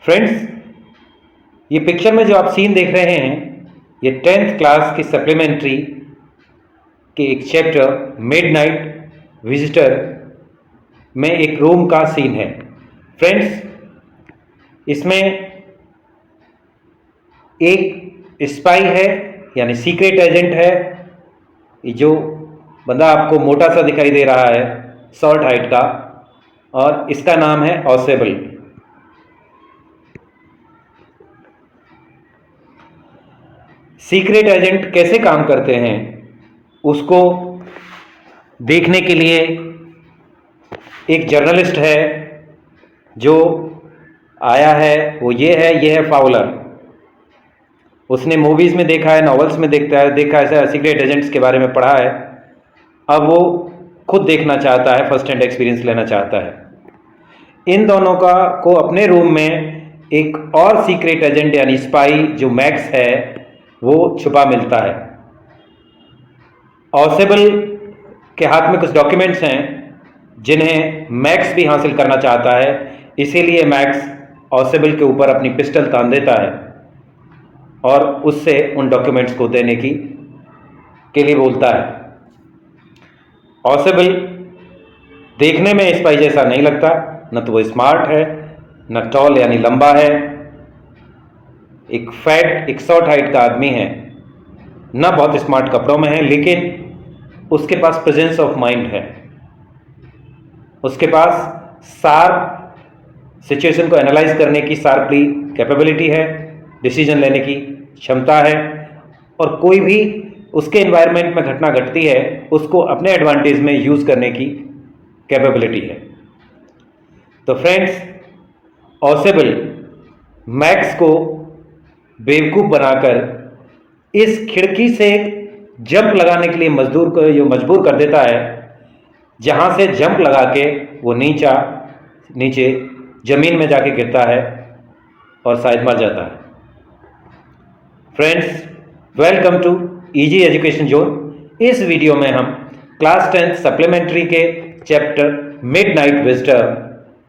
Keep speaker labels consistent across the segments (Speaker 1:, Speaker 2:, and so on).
Speaker 1: Friends, ये picture में जो आप सीन देख रहे हैं ये 10th क्लास की सप्लीमेंट्री के एक चैप्टर मिडनाइट विजिटर में एक रूम का सीन है। फ्रेंड्स, इसमें एक स्पाई है यानी सीक्रेट एजेंट है। ये जो बंदा आपको मोटा सा दिखाई दे रहा है, शॉर्ट हाइट का, और इसका नाम है ऑसेबल। सीक्रेट एजेंट कैसे काम करते हैं उसको देखने के लिए एक जर्नलिस्ट है जो आया है, वो ये है फाउलर। उसने मूवीज़ में देखा है, नॉवेल्स में देखा है, सीक्रेट एजेंट्स के बारे में पढ़ा है। अब वो खुद देखना चाहता है, फर्स्ट हैंड एक्सपीरियंस लेना चाहता है। इन दोनों को अपने रूम में एक और सीक्रेट एजेंट यानी स्पाई जो मैक्स है वो छुपा मिलता है। ऑसेबल के हाथ में कुछ डॉक्यूमेंट्स हैं जिन्हें मैक्स भी हासिल करना चाहता है, इसीलिए मैक्स ऑसेबल के ऊपर अपनी पिस्टल तान देता है और उससे उन डॉक्यूमेंट्स को देने के लिए बोलता है। ऑसेबल देखने में स्पाई जैसा नहीं लगता, न तो वो स्मार्ट है, न टॉल यानी लंबा है, एक शॉर्ट हाइट का आदमी है, न बहुत स्मार्ट कपड़ों में है, लेकिन उसके पास प्रेजेंस ऑफ माइंड है। उसके पास शार्प सिचुएशन को एनालाइज करने की शार्पली कैपेबिलिटी है, डिसीजन लेने की क्षमता है, और कोई भी उसके एनवायरनमेंट में घटना घटती है उसको अपने एडवांटेज में यूज करने की कैपेबिलिटी है। तो फ्रेंड्स, ऑसेबल मैक्स को बेवकूफ बनाकर इस खिड़की से जंप लगाने के लिए मजबूर कर देता है, जहां से जंप लगा के वो नीचे जमीन में जाके गिरता है और शायद मर जाता है। Friends, welcome to easy education zone. इस वीडियो में हम क्लास 10 सप्लीमेंट्री के चैप्टर मिडनाइट विजिटर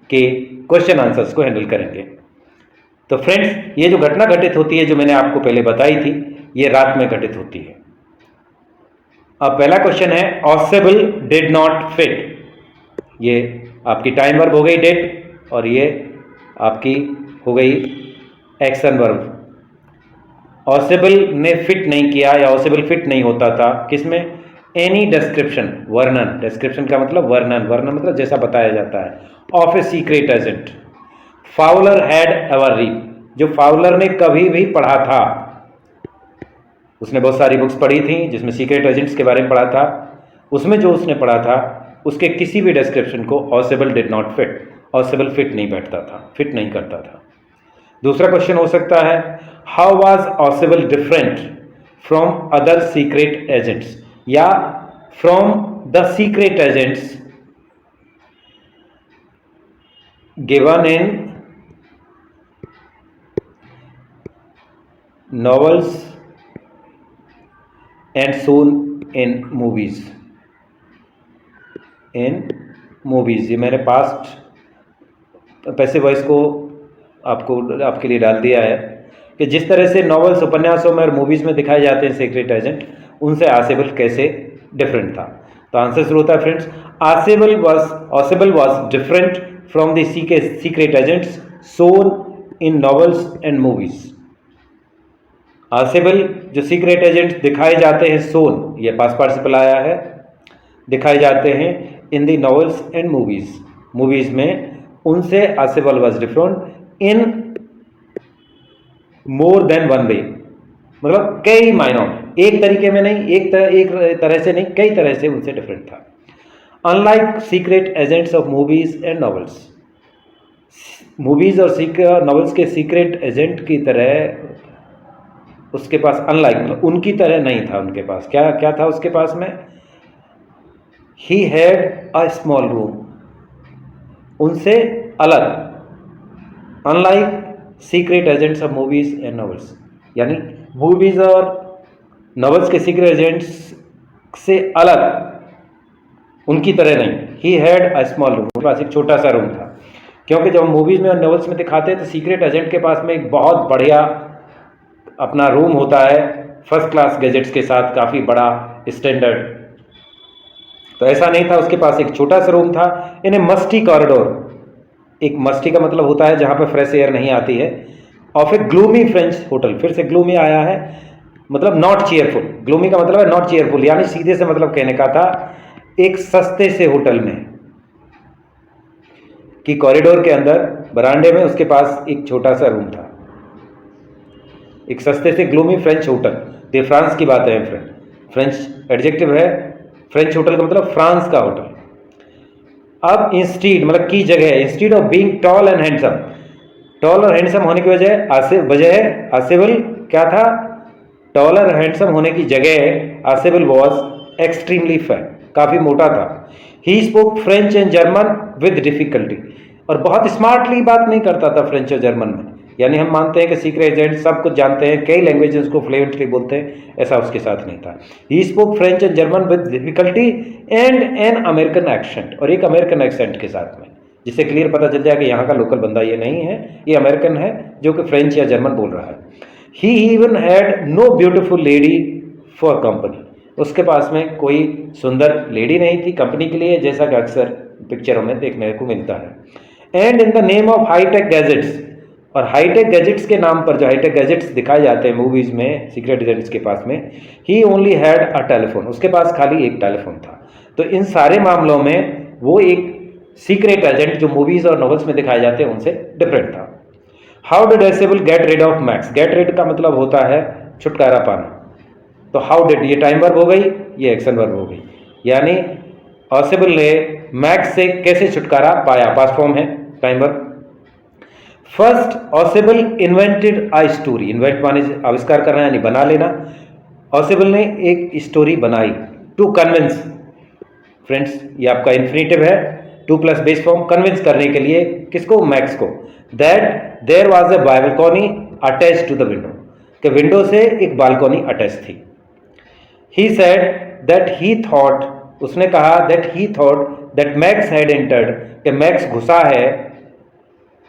Speaker 1: के क्वेश्चन आंसर्स को हैंडल करेंगे। तो फ्रेंड्स, ये जो घटना घटित होती है जो मैंने आपको पहले बताई थी, ये रात में घटित होती है। अब पहला क्वेश्चन है, ऑसेबल डिड नॉट फिट। ये आपकी टाइम वर्ब हो गई डिड, और ये आपकी हो गई एक्शन वर्ब। ऑसेबल ने फिट नहीं किया या ऑसेबल फिट नहीं होता था किसमें? एनी डिस्क्रिप्शन, वर्णन। डिस्क्रिप्शन का मतलब वर्णन, वर्णन मतलब जैसा बताया जाता है, of a secret agent Fowler had ever read, जो फाउलर ने कभी भी पढ़ा था। उसने बहुत सारी बुक्स पढ़ी थी जिसमें सीक्रेट एजेंट्स के बारे में पढ़ा था। उसमें जो उसने पढ़ा था उसके किसी भी डिस्क्रिप्शन को Ausable did not fit, Ausable fit नहीं बैठता था, फिट नहीं करता था। दूसरा क्वेश्चन हो सकता है, हाउ वाज ऑसेबल different from other secret agents, या from the secret agents given in novels and shown in movies। ये मैंने पास्ट पैसिव वॉइस को आपके लिए डाल दिया है कि जिस तरह से नॉवेल्स, उपन्यासों में और मूवीज में दिखाए जाते हैं सीक्रेट एजेंट, उनसे ऑसेबल कैसे डिफरेंट था। तो आंसर शुरू होता है friends, Ausable was different from the secret agents shown in novels and movies. Ausable जो सीक्रेट एजेंट्स दिखाए जाते हैं, सोन ये पास्ट पार्टिसिपल आया है, दिखाए जाते हैं in the novels and movies में, उनसे Ausable was different in more than one way, मतलब कई मायनों में, एक तरीके में नहीं, एक तरह से नहीं, कई तरह से उनसे डिफरेंट था। Unlike secret agents of movies and novels, movies और नॉवेल्स के सीक्रेट एजेंट की तरह उसके पास, अनलाइक मतलब उनकी तरह नहीं था उनके पास। क्या था उसके पास में? He had a small room, उनसे अलग। Unlike secret agents of movies and novels, यानी मूवीज और नॉवेल्स के सीक्रेट एजेंट्स से अलग, उनकी तरह नहीं। He had a small room, उनके पास एक छोटा सा रूम था। क्योंकि जब मूवीज़ में और नॉवेल्स में दिखाते हैं तो सीक्रेट एजेंट के पास में एक बहुत बढ़िया अपना रूम होता है, फर्स्ट क्लास गैजेट्स के साथ, काफ़ी बड़ा स्टैंडर्ड। तो ऐसा नहीं था, उसके पास एक छोटा सा रूम था इन ए मस्टी कॉरिडोर। एक मस्टी का मतलब होता है जहाँ पे फ्रेश एयर नहीं आती है। Of A gloomy French hotel, फिर से ग्लूमी आया है, मतलब नॉट चेयरफुल। ग्लूमी का मतलब है नॉट चेयरफुल, यानी सीधे से मतलब कहने का था एक सस्ते से होटल में कि कॉरिडोर के अंदर बरामदे में उसके पास एक छोटा सा रूम था, एक सस्ते से ग्लूमी फ्रेंच होटल। ये फ्रांस की बात है फ्रेंड, फ्रेंच एडजेक्टिव है, फ्रेंच होटल का मतलब फ्रांस का होटल। अब इंस्टीड मतलब की जगह, instead of being tall and handsome, tall और हैंडसम होने की वजह आसिबल क्या था, टॉल और हैंडसम होने की जगह आसिबल वॉज एक्सट्रीमली फैट, काफ़ी मोटा था। He spoke French and German with difficulty, और बहुत स्मार्टली बात नहीं करता था फ्रेंच और जर्मन में। यानी हम मानते हैं कि सीक्रेट एजेंट सब कुछ जानते हैं, कई लैंग्वेजेस को फ्लुएंटली बोलते हैं, ऐसा उसके साथ नहीं था। He spoke French and German with difficulty and an American accent, और एक अमेरिकन एक्सेंट के साथ में, जिससे क्लियर पता चल जाए कि यहाँ का लोकल बंदा ये नहीं है, ये अमेरिकन है जो कि फ्रेंच या जर्मन बोल रहा है। He even had no beautiful lady for company, उसके पास में कोई सुंदर लेडी नहीं थी कंपनी के लिए, जैसा कि अक्सर पिक्चरों में देखने को मिलता है। And in the name of hitech gadgets, और हाईटेक गैजेट्स के नाम पर जो हाईटेक गैजेट्स दिखाए जाते हैं मूवीज में सीक्रेट एजेंट्स के पास में, ही ओनली हैड अ टेलीफोन, उसके पास खाली एक टेलीफोन था। तो इन सारे मामलों में वो एक सीक्रेट एजेंट जो मूवीज और नॉवेल्स में दिखाए जाते हैं उनसे डिफरेंट था। हाउ डिड एसेबल get rid of Max, get rid का मतलब होता है छुटकारा पाना। तो हाउ डिड, ये टाइम वर्ब हो गई, ये एक्शन वर्ब हो गई, यानी ऑसेबल ने मैक्स से कैसे छुटकारा पाया, पास्ट फॉर्म है time verb. First Ausable invented a story, invent माने आविष्कार करना यानी बना लेना। ऑसेबल ने एक स्टोरी बनाई। टू कन्विंस, फ्रेंड्स ये आपका इन्फिनेटिव है, to plus base form, convince करने के लिए किसको, मैक्स को, that there was a balcony attach to the window, कि विंडो से एक बालकनी अटैच थी। He said that he thought, उसने कहा that he thought that Max had entered, कि मैक्स घुसा है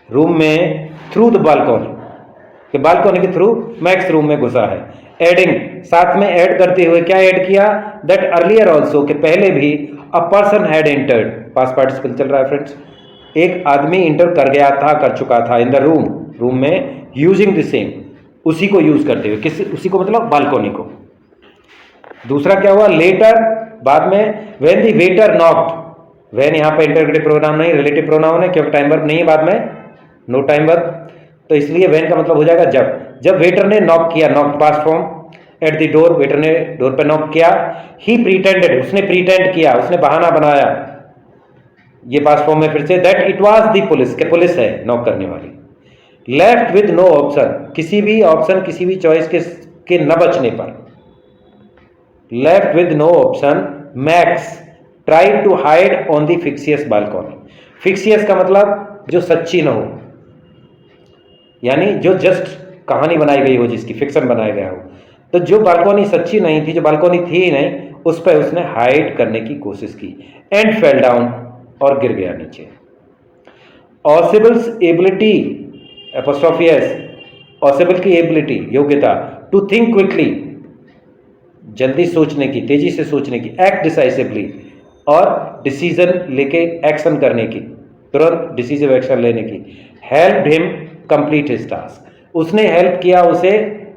Speaker 1: रूम में थ्रू द बालकनी, कि बालकनी के थ्रू मैक्स रूम में घुसा है। एडिंग, साथ में ऐड करते हुए क्या ऐड किया, दैट अर्लियर ऑल्सो, कि पहले भी a person had entered, past participle चल रहा है फ्रेंड्स, एक आदमी इंटर कर गया था, कर चुका था, इन द रूम, रूम में, यूजिंग द सेम, उसी को यूज करते हुए, किस उसी को मतलब बालकनी को। दूसरा क्या हुआ, लेटर, बाद में, when the waiter knocked, when यहाँ पे इंटरगेटिव प्रोनाउन नहीं, रिलेटिव प्रोनाउन है, क्योंकि टाइम वर्ब नहीं है बाद में, नो टाइम वर्ब, तो इसलिए व्हेन का मतलब हो जाएगा जब, जब वेटर ने नॉक किया, knock past form, at the door, waiter ने डोर पे नॉक किया। ही प्रीटेंडेड, उसने प्रीटेंड किया, उसने बहाना बनाया, ये पास्ट फॉर्म में फिर से, that it was the police, के पुलिस है नॉक करने वाली। लेफ्ट विद नो ऑप्शन, किसी भी ऑप्शन, किसी भी चॉइस के न बचने पर, left with no option, Max tried to hide on the fictitious balcony. Fictitious का मतलब जो सच्ची न हो, यानी जो जस्ट कहानी बनाई गई हो, जिसकी फिक्शन बनाया गया हो। तो जो बालकनी सच्ची नहीं थी, जो बालकनी थी ही नहीं, उस पर उसने हाइड करने की कोशिश की। एंड फेल डाउन, और गिर गया नीचे। ऑसेबल्स एबिलिटी, एपोस्ट्रोफी एस, ऑसेबल की एबिलिटी, योग्यता, टू थिंक क्विकली, जल्दी सोचने की, तेजी से सोचने की, एक्ट डिसाइसिवली, और डिसीजन लेके एक्शन करने की, तुरंत डिसीजिव एक्शन लेने की। Help him complete his task, उसने हेल्प किया उसे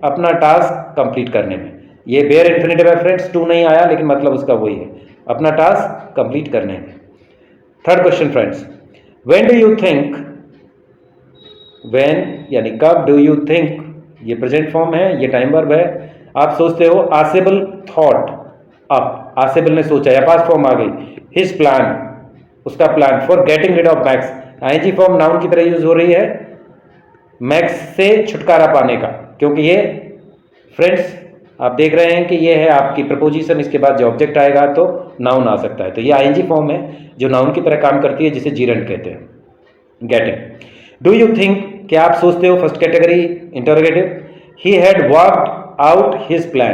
Speaker 1: अपना टास्क कंप्लीट करने में। ये बेयर इन्फिनेटिव है फ्रेंड्स, टू नहीं आया लेकिन मतलब उसका वही है, अपना टास्क कंप्लीट करने में। Third question friends, when do you think, when यानी कब, डू यू थिंक ये प्रेजेंट फॉर्म है, ये टाइम वर्ब है। आप सोचते हो, आसेबल थॉट, अब आसेबल ने सोचा, या पास्ट फॉर्म आ गई, हिज प्लान, उसका plan, for getting rid of Max, ING form noun की तरह यूज हो रही है, मैक्स से छुटकारा पाने का, क्योंकि ये फ्रेंड्स आप देख रहे हैं कि ये है आपकी प्रपोजिशन, इसके बाद जो ऑब्जेक्ट आएगा तो नाउन आ सकता है। तो ये आईएनजी फॉर्म है जो नाउन की तरह काम करती है, जिसे जीरेंट कहते हैं, गेटिंग। डू यू थिंक, क्या आप सोचते हो, first category interrogative, he had worked out his plan,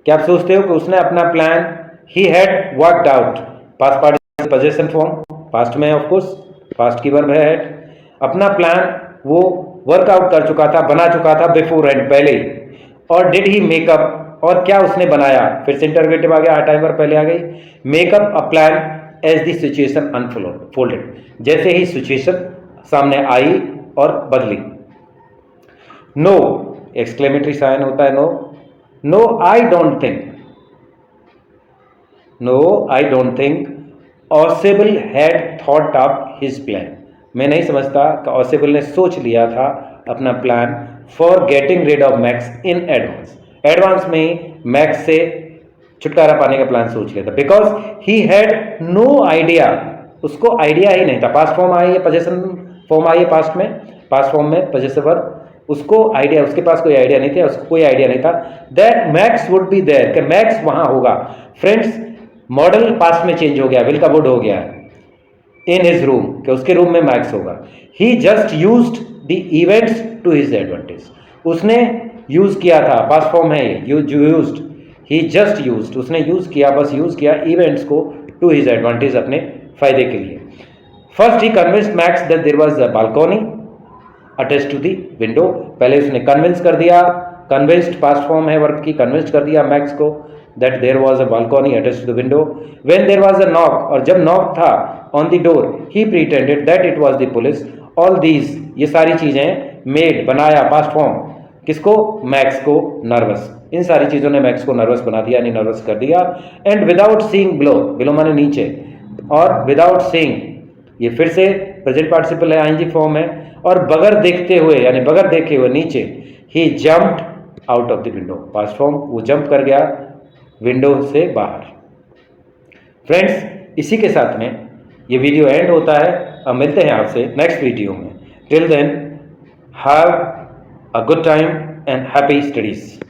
Speaker 1: क्या आप सोचते हो कि उसने अपना plan, he had worked out, past participle position form, past में ऑफ कोर्स, पास्ट की वर्ब है हैड, अपना प्लान वो वर्कआउट कर चुका था, बना चुका था बिफोर एंड पहले ही। और डिड ही मेकअप, और क्या उसने बनाया, फिर से इंटरोगेटिव आ गया, टाइमर पहले आ गई। Make up a plan as the situation unfolded, जैसे ही सिचुएशन सामने आई और बदली। नो, एक्सक्लेमेटरी साइन होता है no. No I don't think, no I don't think Ausable had thought up his plan. मैं नहीं समझता कि ऑसेबल ने सोच लिया था अपना plan for getting rid of Max in advance. Advance में ही मैक्स से छुटकारा पाने का प्लान सोच लिया था। Because he had no idea, उसको आइडिया ही नहीं था। पास्ट फॉर्म आई है, पोजेशन फॉर्म आई है पास्ट में, पास्ट फॉर्म में पोजेसिव वर्ब। उसको आइडिया, उसके पास कोई आइडिया नहीं था, उसको कोई आइडिया नहीं था that Max would be there, कि मैक्स वहां होगा। फ्रेंड्स, मॉडल पास्ट में चेंज हो गया, विल का वुड हो गया इन हिज रूम, कि उसके रूम में मैक्स होगा। He just used the events to his advantage, उसने यूज किया था, पास्ट फॉर्म है ये, यूज्ड, ही जस्ट यूज्ड, उसने यूज किया, बस यूज किया इवेंट्स को टू हिज एडवांटेज, अपने फायदे के लिए। First he convinced Max that there was a balcony attached to the window, पहले उसने कन्विंस कर दिया, कन्विंस्ड पास्ट फॉर्म है वर्ब की, कन्विंस्ड कर दिया मैक्स को that there was a balcony attached to the window. When there was a knock, और जब knock था on the door, he pretended that it was the police. All these, ये सारी चीजें made, बनाया, past form, किसको, Max को nervous. इन सारी चीजों ने मैक्स को नर्वस बना दिया, यानी नर्वस कर दिया। And without seeing below, below माने नीचे, और विदाउट सीइंग, ये फिर से प्रेजेंट पार्टिसिपल है, आईएनजी फॉर्म है, और बगैर देखते हुए, यानी बगैर देखे हुए नीचे, he jumped out of the window, past form, वो जंप कर गया विंडो से बाहर। फ्रेंड्स, इसी के साथ में ये वीडियो एंड होता है। अब मिलते हैं आपसे नेक्स्ट वीडियो में। Till then, have a good time and happy studies.